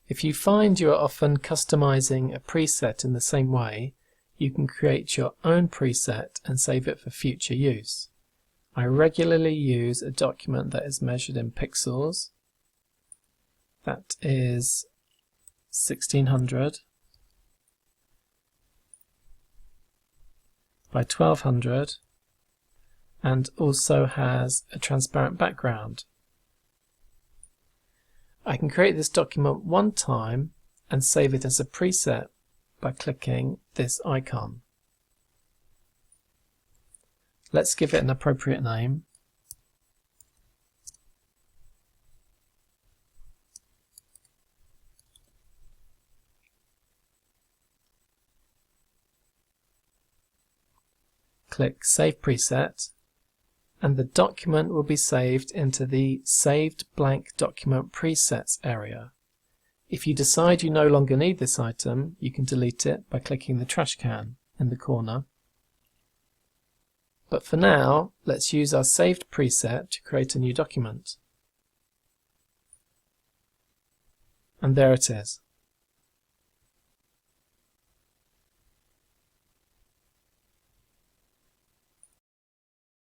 If you find you are often customizing a preset in the same way, you can create your own preset and save it for future use. I regularly use a document that is measured in pixels. That is 1600 by 1200 and also has a transparent background. I can create this document one time and save it as a preset by clicking this icon. Let's give it an appropriate name. Click Save Preset, and the document will be saved into the Saved Blank Document Presets area. If you decide you no longer need this item, you can delete it by clicking the trash can in the corner. But for now, let's use our saved preset to create a new document. And there it is.